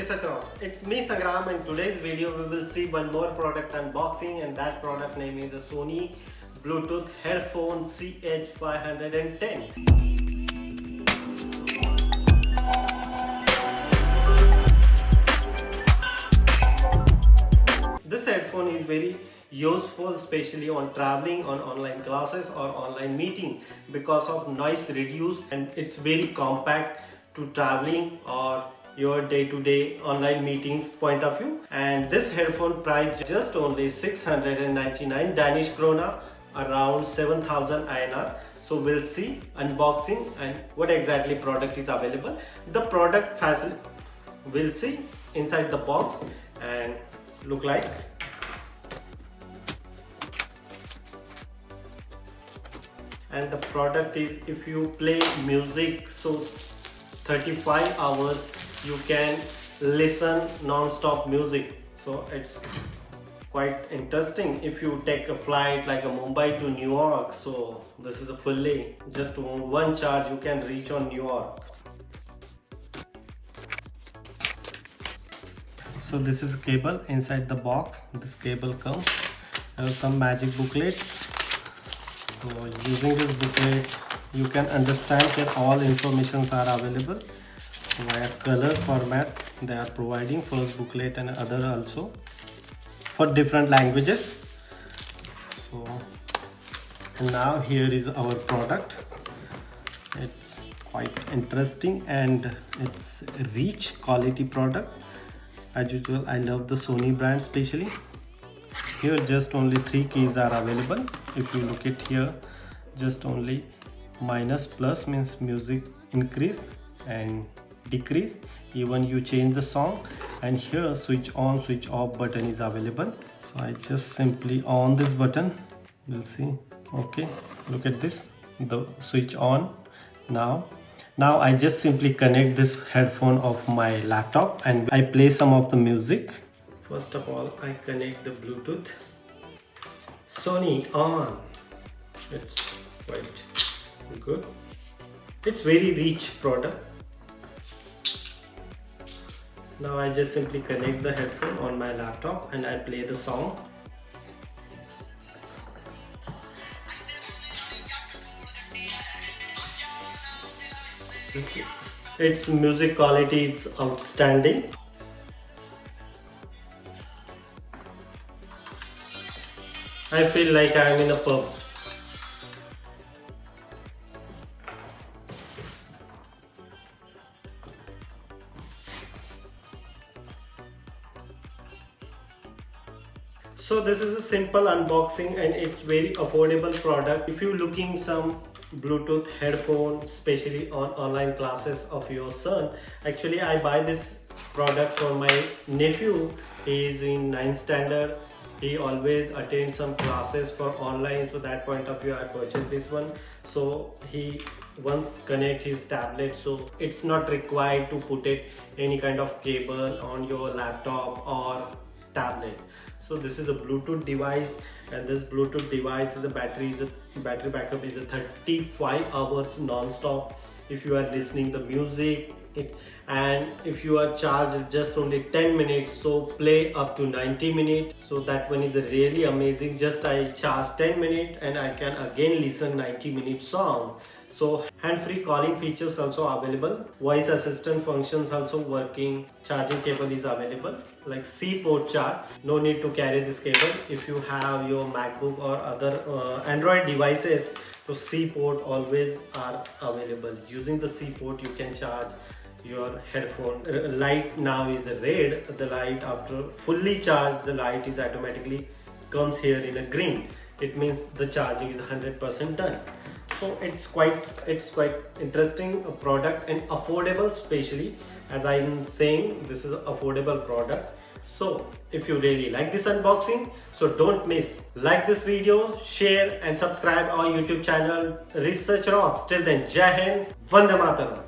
Research Rocks. It's me Sangram, and today's video we will see one more product unboxing, and that product name is the Sony Bluetooth Headphones CH510. This headphone is very useful, especially on traveling, on online classes or online meeting, because of noise reduce, and it's very compact to traveling or your day-to-day online meetings point of view. And this headphone price just only 699 Danish krona, around 7000 INR. So we'll see unboxing and what exactly product is available. The product facility we'll see inside the box and look like. And the product is, if you play music, so 35 hours you can listen non-stop music, so it's quite interesting. If you take a flight like a Mumbai to New York, so this is a fully, just one charge you can reach on New York. So this is a cable inside the box. This cable comes, there are some magic booklets. So using this booklet you can understand that all informations are available via color format. They are providing first booklet and other also for different languages. So now here is our product. It's quite interesting and it's rich quality product. As usual, I love the Sony brand especially. Here just only 3 keys are available. If you look at here, just only minus plus means music increase and decrease, even you change the song. And here switch on switch off button is available. So I just simply on this button, you'll see. Okay, look at this, the switch on. Now I just simply connect this headphone of my laptop and I play some of the music. First of all, I connect the Bluetooth. Sony on. It's quite good. It's very rich product. Now I just simply connect the headphone on my laptop and I play the song. Its music quality, it's outstanding. I feel like I am in a pub. So this is a simple unboxing and it's very affordable product. If you're looking some Bluetooth headphone, especially on online classes of your son, actually I buy this product for my nephew. He is in 9th standard. He always attends some classes for online, so that point of view I purchased this one. So he once connect his tablet, so it's not required to put it any kind of cable on your laptop or tablet. So this is a Bluetooth device, and this Bluetooth device is a battery backup is a 35 hours non-stop if you are listening the music. And if you are charged just only 10 minutes, so play up to 90 minutes. So that one is really amazing. Just I charge 10 minutes and I can again listen 90-minute song. So hand-free calling features also available. Voice assistant functions also working. Charging cable is available, like C port charge. No need to carry this cable. If you have your MacBook or other Android devices, so C port always are available. Using the C port you can charge your headphone. Light now is red. The light after fully charged, the light is automatically comes here in a green. It means the charging is 100% done. So it's quite interesting product and affordable, especially as I am saying, this is an affordable product. So if you really like this unboxing, so don't miss, like this video, share and subscribe our YouTube channel Research Rocks. Till then, Jai Hind, Vande Mataram.